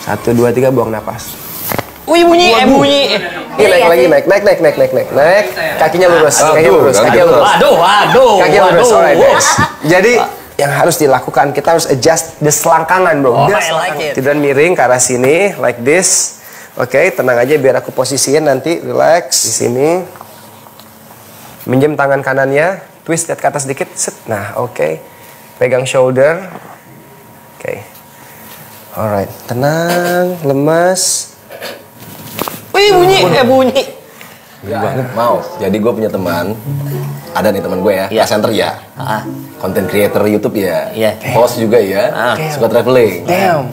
1, 2, 3, buang napas. Wih, bunyi, bunyi. Naik. Kakinya lurus, kakinya lurus. Waduh. Kakinya lurus, alright guys. Jadi yang harus dilakukan, kita harus adjust the selangkangan, bro. Oh, I like it. Tiduran miring ke arah sini, like this. Oke, tenang aja biar aku posisiin nanti, relax di sini. Minjem tangan kanannya, twist lihat ke atas sedikit. Set. Nah, oke. Pegang shoulder. Oke. Alright, tenang, lemas. Wih, bunyi, bunyi. Mau. Jadi gue punya teman. Ada nih teman gue ya, Iya. center ya. Content creator YouTube ya. Iya. Host juga ya. Suka traveling. Damn.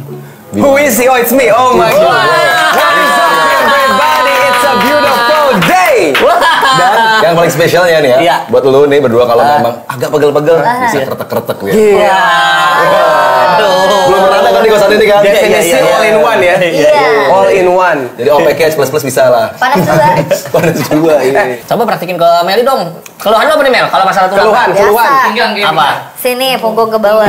Who is he? Oh, it's me. Oh my God. What is up, everybody? It's a beautiful day. Dan yang paling spesialnya nih ya, Iya. buat lu nih berdua kalau memang agak pegel-pegel, bisa kretek-kretek ya. Iya. Aduh. Belum pernah ada kan di kosan ini kan? Definisi all in one ya. All in one. Jadi OPK plus bisa lah. Panas juga. Panas juga ini. Coba praktikin ke Meli dong. Keluhan lo apa nih, Mel? Kalau masalah tulang? Keluhan. Apa? Sini, punggung ke bawah.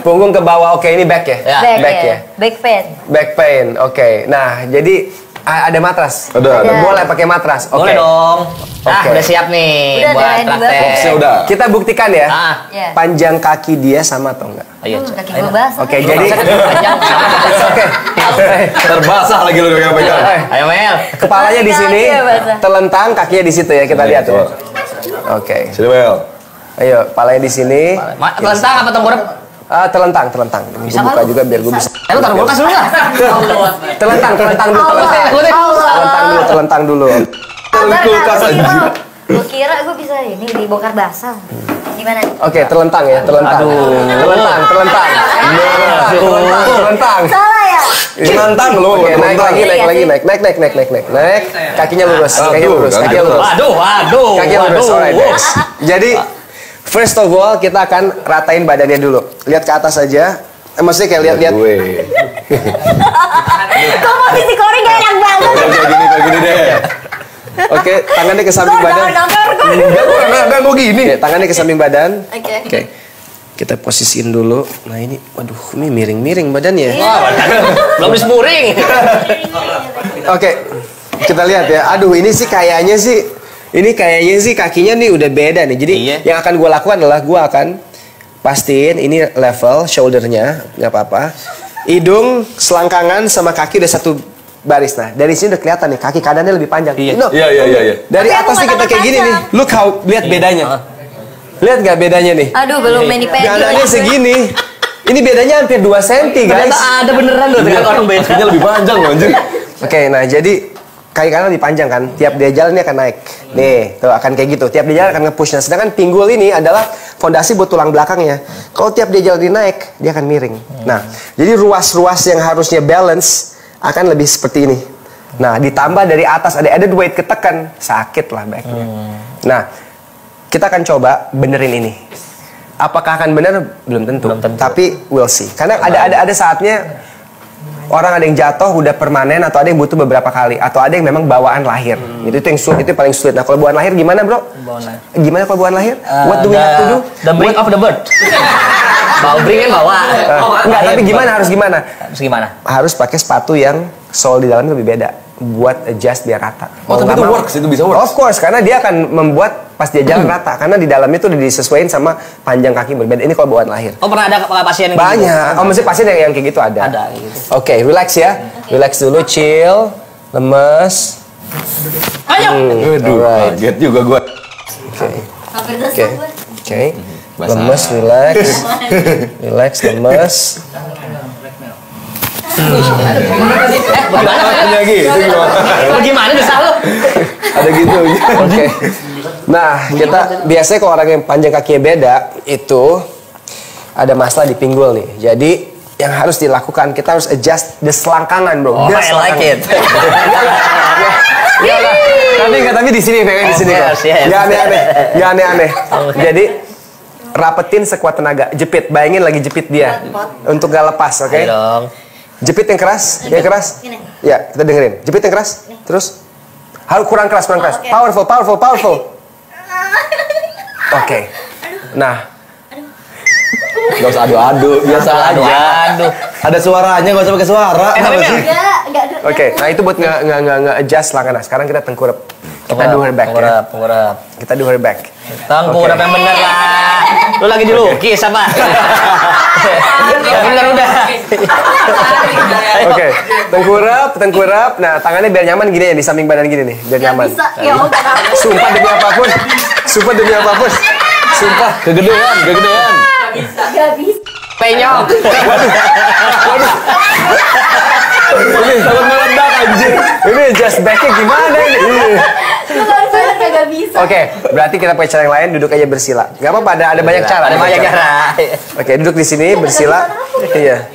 Punggung ke bawah. Oke, ini back ya? Ya. Back ya. Back pain. Back pain. Oke. Nah, jadi ada matras. Ada. Boleh pakai matras. Oke. Boleh dong. Nah, Oke. udah siap nih Udah, buat udah, praktek. Boxnya udah. Kita buktikan ya. Iya. Panjang kaki dia sama atau enggak? Ayo. Kaki gue basah. Oke, jadi Panjang. oke. Terbasah lagi lu pegang-pegang. Ayo, Mel. Kepalanya di sini, Kaki basah. telentang, kakinya di situ ya. Kita lihat ya. Oke. Sini Mel. Ayo, kepalanya di sini. Telentang apa tengkurap? Telentang. Bisa Gue buka kan? juga biar gue bisa. Lu taruh kulkas dulu lah. Telentang dulu. Telentang dulu. Kulkas aja. Gue kira gue bisa ini dibongkar basah. Gimana? Oke, telentang ya, telentang. Telentang. Salah ya? Telentang lu. Oke, naik lagi. Naik. Kakinya lurus, kakinya lurus. Waduh. Kakinya lurus, alright guys. Jadi, first of all, kita akan ratain badannya dulu. Lihat ke atas aja. Maksudnya kayak lihat-lihat. Gue. Kok posisi Kori gak enak banget? Kayak gini deh. Oke, tangannya ke samping badan. Enggak, gue gini. Oke, tangannya ke samping badan. Oke. Oke. Kita posisiin dulu. Nah ini, waduh, ini miring-miring badannya. Belum disemuring. Oke, kita lihat ya. Aduh, ini sih kayaknya sih kakinya nih udah beda nih. Jadi Iya. yang akan gue lakukan adalah gue akan pastiin ini level shouldernya, nggak apa-apa. Hidung, selangkangan sama kaki udah satu baris. Nah, dari sini udah kelihatan nih kaki kanannya lebih panjang. Iya. No. Iya. Dari Tapi aku atas nih kita nggak kayak gini nih. panjang. Look how, lihat bedanya. Lihat nggak bedanya nih? Aduh, belum mani pedi. Kanannya segini. Ini bedanya hampir 2 cm, guys. Ternyata ada beneran loh dengan orang beda. Kakinya lebih panjang loh anjir. Oke, nah jadi kaki kanan lebih panjang kan. Tiap dia jalan ini akan naik. Nih, tuh akan kayak gitu. Tiap dia jalan akan nge-push. Nah, sedangkan pinggul ini adalah fondasi buat tulang belakangnya. Kalau tiap dia jalan naik, dia akan miring. Nah, jadi ruas-ruas yang harusnya balance akan lebih seperti ini. Nah, ditambah dari atas ada added weight ketekan, sakit lah backnya. Nah, kita akan coba benerin ini. Apakah akan bener? Belum tentu. Tapi we'll see. Karena ada saatnya orang ada yang jatuh udah permanen atau ada yang butuh beberapa kali atau ada yang memang bawaan lahir. Itu yang sulit, itu yang paling sulit. Nah, kalau bawaan lahir gimana, Bro? Gimana kalau bawaan lahir? What do we have to do? The bring of the bird. Bring kan bawa. Enggak, tapi gimana? Harus gimana? Harus gimana? Harus pakai sepatu yang sol di dalamnya lebih beda buat adjust biar rata. Oh, tapi nggak itu mau. works, itu bisa works. Of course, karena dia akan membuat pas dia jalan rata karena di dalamnya itu udah disesuaikan sama panjang kaki berbeda. Ini kalau bawaan lahir. Oh, pernah ada pasien yang Banyak. Oh, maksudnya pasien yang kayak gitu ada. Ada gitu. Oke, relax ya. Relax dulu, chill, lemes. Ayo. Aduh, Alright. kaget juga gue. Oke. Hampir Oke. dasar gue. Oke. Basah. Lemes, relax. Relax, lemes. Ada gitu gimana? Gimana bisa lu? Ada gitu. Oke. Nah, kita biasanya kalau orang yang panjang kakinya beda itu ada masalah di pinggul nih. Jadi yang harus dilakukan kita harus adjust the selangkangan, bro. Oh, The I like it. Tapi di sini pengen di sini kok. Yes. Gak aneh-aneh. Jadi rapetin sekuat tenaga, jepit. Bayangin lagi jepit dia untuk gak lepas, oke? Ayo dong. Jepit yang keras, yang keras. Gini. Ya, kita dengerin. Jepit yang keras. Terus harus kurang keras. Oke. Powerful. Oke. Nah, Gak usah adu-adu, biasa aja. Aduh. Ada suaranya, nggak usah pakai suara. tapi Mel. Enggak. Oke, nah itu buat nge-adjust lengan. Nah, sekarang kita tengkurap. Kita do her back ya. Tengkurap. Kita do her back. Tengkurap yang bener lah. Lu lagi dilukis apa? Yang bener udah. Oke, tengkurap. Nah, tangannya biar nyaman gini ya, di samping badan gini nih, biar nyaman. Bisa. Ya mau kenapa? Sumpah demi apapun. Sumpah. Kegedean. Enggak bisa. Penyok. Ini takut meledak anjir. Ini adjust backnya gimana ini? Lu baru sadar kagak bisa. Oke, berarti kita pakai cara yang lain, duduk aja bersila. Gak apa-apa, ada banyak cara. Ada banyak cara. Oke, duduk di sini bersila. Iya.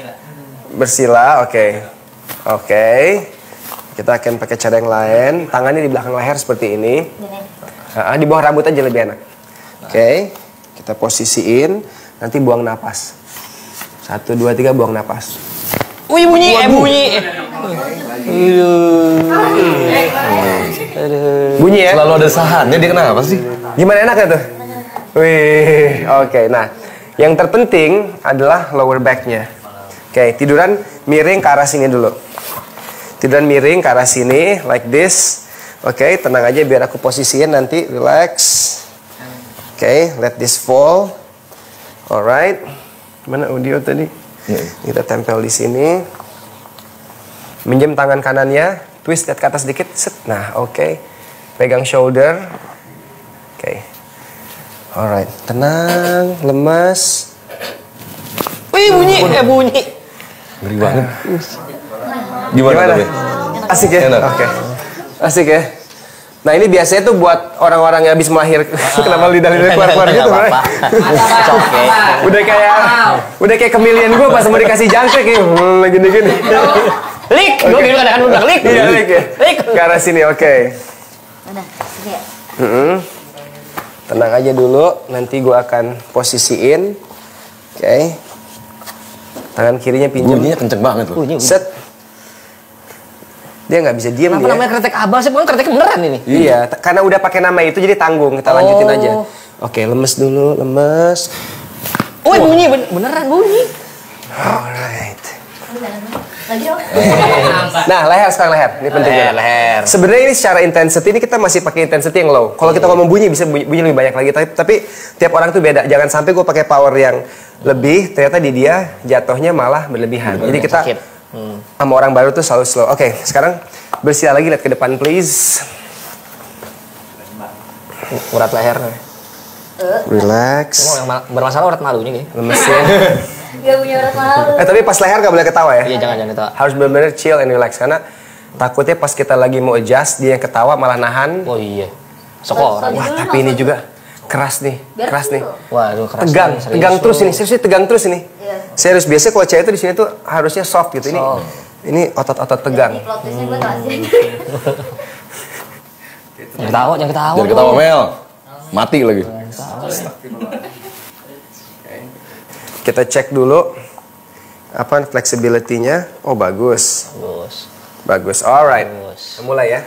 Bersila, oke. Kita akan pakai cara yang lain. Tangannya di belakang leher seperti ini. Di bawah rambut aja lebih enak. Oke. Kita posisiin, nanti buang napas. 1, 2, 3 buang napas. Wih bunyi. Bunyi ya? Selalu ada sahannya, dia kenapa sih? Gimana enaknya tuh? Wih, oke. Nah, yang terpenting adalah lower back-nya. Oke, tiduran miring ke arah sini dulu. Tiduran miring ke arah sini, like this. Oke, tenang aja biar aku posisiin nanti, relax. Oke, let this fall. Alright. Mana audio tadi? Kita tempel di sini. Minjem tangan kanannya, twist lihat ke atas dikit. Set. Nah, oke. Pegang shoulder. Oke. Alright, tenang, lemas. Wih bunyi. Ngeri banget. Gimana? Tapi? Asik ya? Enak. Oke. Asik ya? Nah ini biasanya tuh buat orang-orang yang habis melahir. Kenapa lidah-lidah keluar-keluar gitu, Bro? Oke. Udah kayak kemilian gue pas mau dikasih jangkrik ya. Gini-gini. Lik, gue gitu kadang-kadang udah lik. Iya, Lik ya. Lik. Ke arah sini, oke. Udah, sini ya. Tenang aja dulu, nanti gue akan posisiin. Oke. Tangan kirinya pinjam. Bunyinya kenceng banget loh. Set. Dia nggak bisa diem Kenapa dia. namanya kretek abal sih? Bukan kretek beneran ini. Iya, karena udah pakai nama itu jadi tanggung. Kita lanjutin aja. Oke, lemes dulu, lemes. Wih bunyi, beneran bunyi. Alright. Lagi dong. Nah, leher sekarang leher. Ini penting banget. Leher. Sebenarnya ini secara intensity ini kita masih pakai intensity yang low. Kalau kita ngomong bunyi bisa bunyi lebih banyak lagi. Tapi tiap orang tuh beda. Jangan sampai gue pakai power yang lebih. Ternyata di dia jatuhnya malah berlebihan. Jadi kita sama orang baru tuh selalu slow. Oke, sekarang bersila lagi, lihat ke depan please. Urat leher. Relax. Yang bermasalah urat malunya nih. Lemesin. Gak punya urat malu. Tapi pas leher gak boleh ketawa ya. Iya jangan itu. Harus benar-benar chill and relax karena takutnya pas kita lagi mau adjust dia yang ketawa malah nahan. Oh iya. Sekolah. Wah, tapi ini juga keras nih. Keras nih. Waduh keras. Tegang, nih, serius tegang lu. terus ini. Serius tegang terus ini. Iya. Serius biasanya kalau cewek itu di sini tuh harusnya soft gitu. Ini otot-otot tegang. Ini plot twistnya gue tau aja. Jangan ketawa. Jangan ketawa Mel. Mati lagi. Kita cek dulu apa flexibility-nya. Oh, bagus. Bagus. Alright. Kita mulai ya.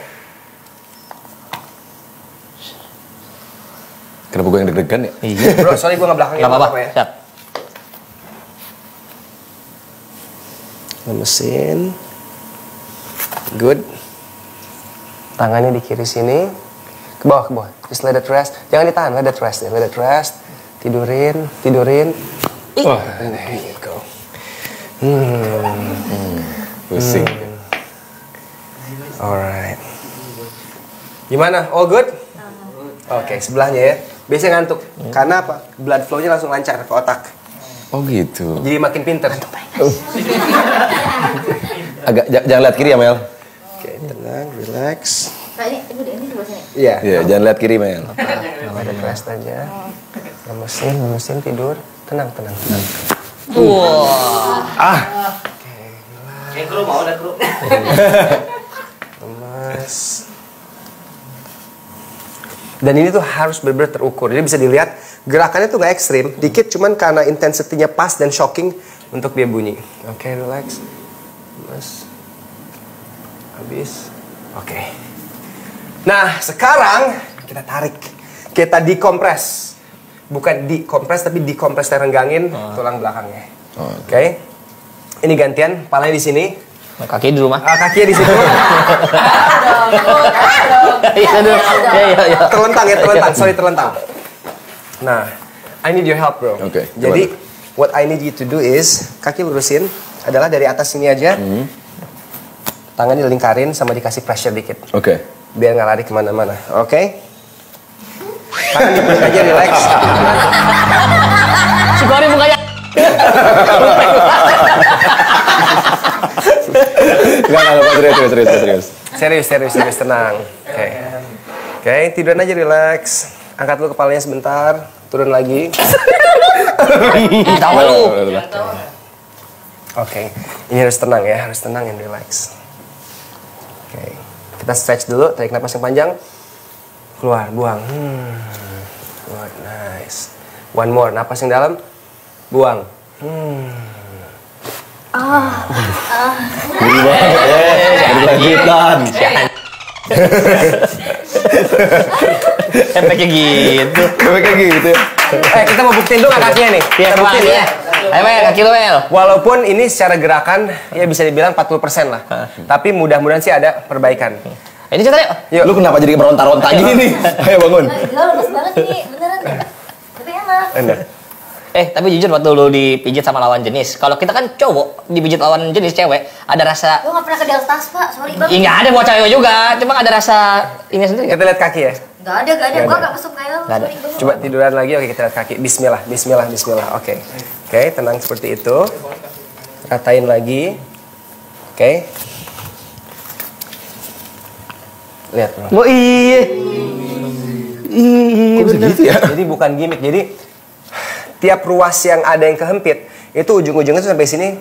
Kenapa gue yang deg-degan ya? Iya. Bro, sorry gue nggak belakangnya. Gak apa-apa. ya. Siap. Lemesin. Good. Tangannya di kiri sini. Ke bawah, ke bawah. Just let it rest. Jangan ditahan, let it rest. Let it rest. Tidurin. Oh, there you go. Pusing. Alright. Gimana? All good? Oke, sebelahnya ya. Biasanya ngantuk. Karena apa? Blood flow-nya langsung lancar ke otak. Oh gitu. Jadi makin pinter. Jangan lihat kiri ya Mel. Oke, tenang, relax. Nah ini sebelah sini. Iya. Iya, jangan lihat kiri Mel. Let it rest aja. Lemesin, tidur. Tenang. Wah. Kru mau ada kru. Lemas. Dan ini tuh harus benar-benar terukur. Jadi bisa dilihat gerakannya tuh nggak ekstrim, dikit cuman karena intensitinya pas dan shocking untuk dia bunyi. Oke, relax. Lemas. Habis. Oke. Nah, sekarang kita tarik. Kita dikompres. Bukan dikompres tapi dikompres, renggangin tulang belakangnya. Oke. Ini gantian, palanya di sini. Kaki di rumah. Kakinya di situ. Iya. Terlentang ya, terlentang. Sorry, terlentang. Nah, I need your help, bro. Oke, Jadi, what I need you to do is, kaki lurusin, adalah dari atas sini aja. Tangan dilingkarin sama dikasih pressure dikit. Oke. Biar nggak lari kemana-mana. Oke? Tangan dipeluk aja, relax. Si Kori mukanya. Enggak, serius. Serius, tenang. Oke, tiduran aja, relax. Angkat dulu kepalanya sebentar, turun lagi. Tahu lu. Oke, ini harus tenang ya, harus tenang and relax. Oke, kita stretch dulu, tarik napas yang panjang. Keluar, buang. Good, nice. One more, napas yang dalam. Buang. Berlanjutan. Efeknya gitu. Kayak gitu ya. Kita mau buktiin dulu kakinya nih. Iya, Kita buktiin ya. Ayo, Mel, kaki lu, Mel. Walaupun ini secara gerakan ya bisa dibilang 40% lah. Tapi mudah-mudahan sih ada perbaikan. Ini cerita yuk. Yuk. Lu kenapa jadi meronta-ronta gini nih? Ayo bangun. Gila lemes banget nih, beneran deh. Tapi enak. Enak. Tapi jujur waktu lu dipijit sama lawan jenis, kalau kita kan cowok dipijit lawan jenis cewek, ada rasa. Gue gak pernah ke Deltas, Pak. Sorry banget. Ih, nggak ada buat cewek juga, cuma ada rasa ini sendiri. Kita lihat kaki ya. Gak ada. Gue gak mesum kayak lo. Nggak ada. Sorry banget. Coba tiduran lagi. Oke, kita lihat kaki. Bismillah. Oke, tenang seperti itu. Ratain lagi. Oke. Lihat, bro. Oh iya. Kok bisa gitu ya? Jadi bukan gimmick. Jadi tiap ruas yang ada yang kehempit itu ujung-ujungnya tuh sampai sini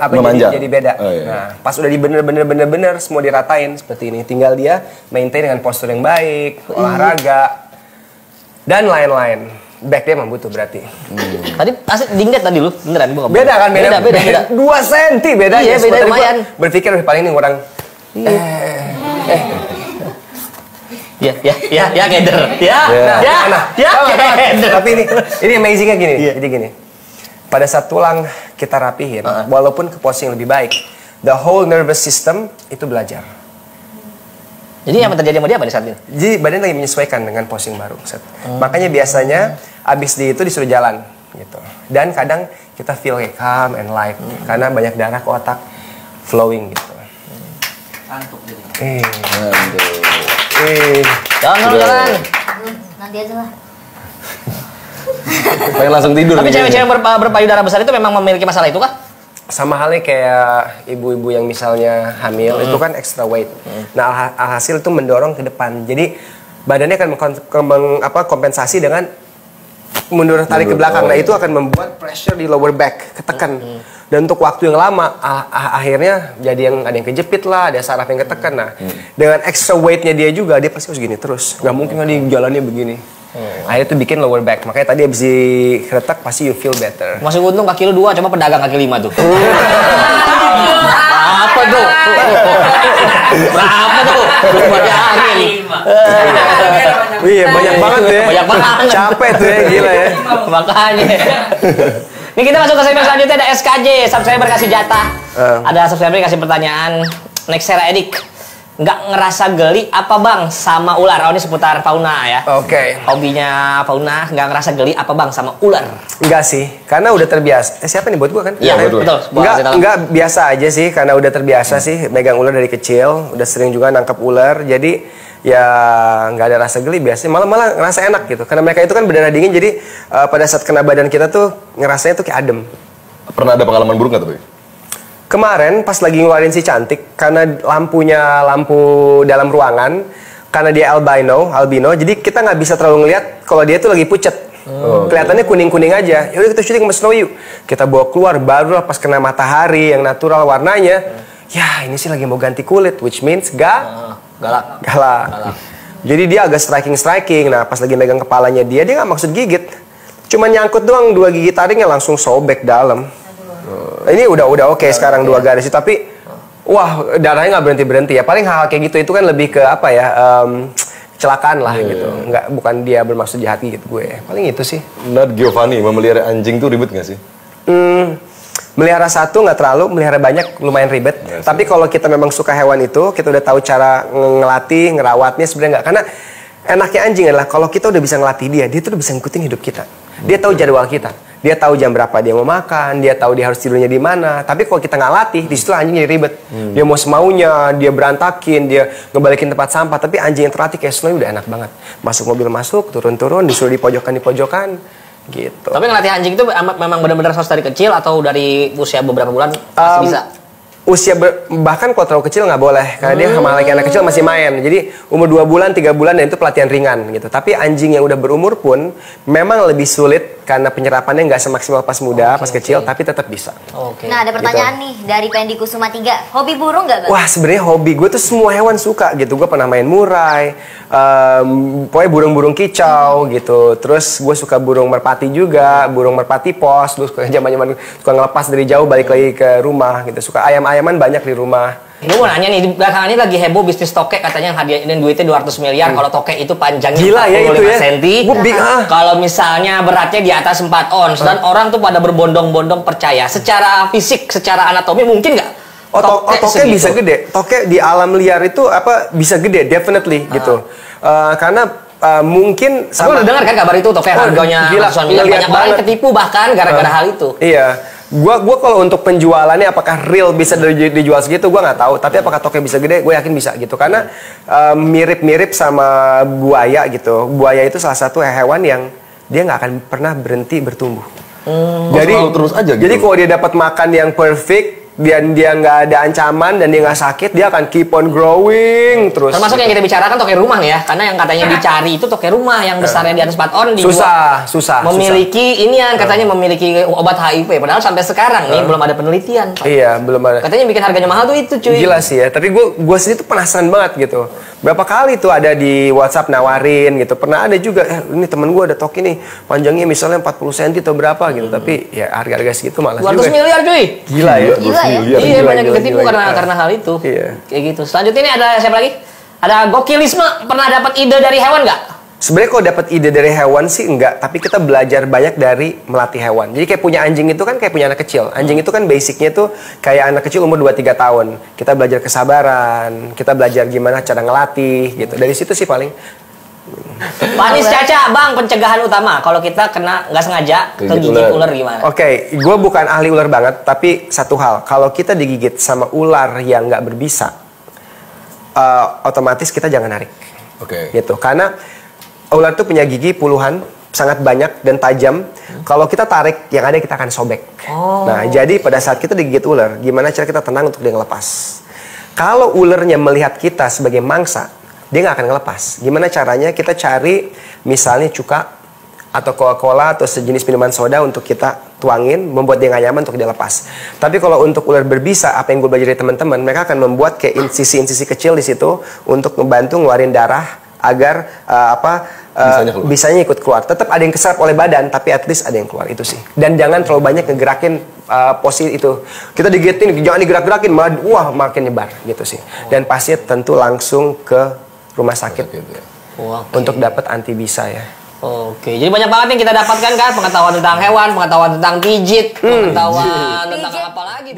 Memanjang. jadi beda. Oh, iya. Nah, pas udah bener-bener semua diratain seperti ini, tinggal dia maintain dengan postur yang baik, olahraga dan lain-lain. Back dia emang butuh berarti. Tadi asli dingdet tadi lu, beneran gua nggak Beda kan? Beda. 2 senti bedanya. Iya, beda Tadi gua lumayan. Berpikir paling ini orang. Ya, keder. Nah, Keder. Tapi ini amazingnya gini. Jadi gini. Pada saat tulang kita rapihin, walaupun ke posisi yang lebih baik, the whole nervous system itu belajar. Jadi yang terjadi sama dia apa di saat ini? Jadi badan lagi menyesuaikan dengan posing baru. Makanya biasanya abis itu disuruh jalan gitu. Dan kadang kita feel kayak calm and light karena banyak darah ke otak flowing gitu. Jangan. Nanti aja lah. Pengen langsung tidur. Tapi nih cewek-cewek kayaknya. berpayudara besar itu memang memiliki masalah itu kah? Sama halnya kayak ibu-ibu yang misalnya hamil itu kan extra weight. Nah alhasil itu mendorong ke depan. Jadi badannya akan kompensasi dengan mundur tarik ke belakang. Nah itu akan membuat pressure di lower back ketekan. Dan untuk waktu yang lama akhirnya jadi yang ada yang kejepit lah, ada saraf yang ketekan. Nah dengan extra weightnya dia juga dia pasti harus gini terus. Gak mungkin kan dia jalannya begini. Akhirnya itu bikin lower back. Makanya tadi abis dikeretak pasti you feel better. Masih untung kaki lu 2, coba pedagang kaki 5 tuh. Berapa tuh? Berapa tuh? Iya banyak banget tuh ya. Banyak banget. Capek tuh ya, gila ya. Makanya. Ini kita masuk ke segmen selanjutnya, ada SKJ, subscriber kasih jatah. Ada subscriber kasih pertanyaan. Next Sarah Edik. Nggak ngerasa geli apa bang sama ular? Oh ini seputar fauna ya. Oke. Hobinya fauna, nggak ngerasa geli apa bang sama ular? Enggak sih, karena udah terbiasa. Siapa nih buat gua kan? Iya betul. Enggak biasa aja sih, karena udah terbiasa sih megang ular dari kecil, udah sering juga nangkap ular. Jadi ya nggak ada rasa geli biasanya, malah ngerasa enak gitu. Karena mereka itu kan berdarah dingin, jadi pada saat kena badan kita tuh ngerasanya tuh kayak adem. Pernah ada pengalaman buruk nggak tapi? Kemarin pas lagi ngeluarin si cantik, karena lampu dalam ruangan, karena dia albino, jadi kita nggak bisa terlalu ngeliat kalau dia tuh lagi pucet. Kelihatannya kuning-kuning aja. Yaudah kita syuting sama Snow yuk. Kita bawa keluar, baru pas kena matahari yang natural warnanya. Ya ini sih lagi mau ganti kulit, which means galak. Jadi dia agak striking. Nah pas lagi megang kepalanya dia nggak maksud gigit. Cuma nyangkut doang 2 gigi taringnya langsung sobek dalam. Ini udah oke sekarang 2 garis tapi wah darahnya nggak berhenti ya. Paling hal kayak gitu itu kan lebih ke apa ya, kecelakaan lah gitu. Bukan dia bermaksud jahat gitu gue. Paling itu sih. Nat Giovanni memelihara anjing tuh ribet nggak sih? Melihara satu nggak terlalu, melihara banyak lumayan ribet. Tapi kalau kita memang suka hewan itu, kita udah tahu cara ngelatih, ngerawatnya sebenarnya nggak. Karena enaknya anjing adalah kalau kita udah bisa ngelatih dia tuh udah bisa ngikutin hidup kita. Dia tahu jadwal kita, dia tahu jam berapa dia mau makan, dia tahu dia harus tidurnya di mana. Tapi kalau kita nggak latih, di situ anjing jadi ribet. Dia mau semaunya, dia berantakin, dia ngebalikin tempat sampah. Tapi anjing yang terlatih kayak Snowy udah enak banget. Masuk mobil masuk, turun-turun, disuruh di pojokan gitu. Tapi ngelatih anjing itu memang benar-benar harus dari kecil atau dari usia beberapa bulan masih bisa? Bahkan kalau terlalu kecil nggak boleh karena dia sama anak kecil masih main. Jadi umur 2 bulan, 3 bulan dan itu pelatihan ringan gitu. Tapi anjing yang udah berumur pun memang lebih sulit karena penyerapannya nggak semaksimal pas muda, pas kecil, tapi tetap bisa. Nah, ada pertanyaan nih dari Pendi Kusuma 3. Hobi burung nggak, Bang? Wah, sebenarnya hobi gue tuh semua hewan suka gitu. Gue pernah main murai, pokoknya burung-burung kicau gitu. Terus gue suka burung merpati juga, burung merpati pos. Gue suka zaman-zaman suka ngelepas dari jauh balik lagi ke rumah gitu. Suka ayam-ayaman banyak di rumah. Gue mau nanya nih, belakangan ini lagi heboh bisnis tokek, katanya hadiahin duitnya 200 miliar kalau tokek itu panjangnya Gila 45 ya itu ya. cm. Kalau misalnya beratnya di atas 4 ons dan orang tuh pada berbondong-bondong percaya. Secara fisik, secara anatomi mungkin nggak? Tokek bisa gede. Tokek di alam liar itu bisa gede, definitely gitu. Karena mungkin aku udah dengar kan kabar itu tokek harganya ratusan miliar, banyak orang ketipu bahkan gara-gara hal itu. Iya. Gua kalau untuk penjualannya apakah real bisa dijual segitu gua nggak tahu, tapi apakah tokek bisa gede, gue yakin bisa gitu karena mirip-mirip sama buaya gitu. Buaya itu salah satu hewan yang dia nggak akan pernah berhenti bertumbuh. Jadi terus aja gitu. Jadi kalau dia dapat makan yang perfect, dia nggak ada ancaman dan dia nggak sakit, dia akan keep on growing terus. Termasuk yang kita bicarakan tokek rumah nih ya, karena yang katanya dicari itu tokek rumah yang besarnya di atas 4 on susah. Memiliki inian katanya memiliki obat HIV, padahal sampai sekarang nih belum ada penelitian. Pak. Iya, belum ada. Katanya bikin harganya mahal tuh itu cuy. Gila sih ya, tapi gue sendiri tuh penasaran banget gitu. Berapa kali tuh ada di WhatsApp nawarin gitu. Pernah ada juga, ini temen gue ada tokek nih, panjangnya misalnya 40 cm atau berapa gitu. Tapi ya harga-harga segitu malas juga. 200 miliar cuy. Gila ya. Iya, banyak yang ketipu karena hal itu. Iya. Kayak gitu. Selanjutnya ini ada siapa lagi? Ada Gokilisme. Pernah dapat ide dari hewan nggak? Sebenarnya kalau dapat ide dari hewan sih enggak, tapi kita belajar banyak dari melatih hewan. Jadi kayak punya anjing itu kan kayak punya anak kecil. Anjing itu kan basicnya tuh kayak anak kecil umur 2-3 tahun. Kita belajar kesabaran, kita belajar gimana cara ngelatih gitu. Dari situ sih paling. Panis Caca, Bang, pencegahan utama kalau kita kena nggak sengaja kegigit ular gimana? Oke, gue bukan ahli ular banget, tapi satu hal, kalau kita digigit sama ular yang nggak berbisa, otomatis kita jangan narik. Gitu, karena ular itu punya gigi puluhan, sangat banyak dan tajam. Kalau kita tarik, yang ada kita akan sobek. Nah, jadi pada saat kita digigit ular, gimana cara kita tenang untuk dia ngelepas? Kalau ularnya melihat kita sebagai mangsa, dia nggak akan ngelepas. Gimana caranya? Kita cari misalnya cuka atau Coca-Cola atau sejenis minuman soda untuk kita tuangin, membuat dia nggak nyaman untuk dia lepas. Tapi kalau untuk ular berbisa, apa yang gue belajar dari teman-teman, mereka akan membuat kayak incisi-incisi kecil di situ untuk membantu ngeluarin darah agar bisanya ikut keluar. Tetap ada yang keserap oleh badan, tapi at least ada yang keluar, itu sih. Dan jangan terlalu banyak ngegerakin posisi itu. Kita digigitin, jangan digerak-gerakin, wah makin nyebar gitu sih. Dan pasti tentu langsung ke rumah sakit untuk dapat anti bisa ya. Oke, jadi banyak banget yang kita dapatkan kan, pengetahuan tentang hewan, pengetahuan tentang pijit, pengetahuan tentang apa lagi.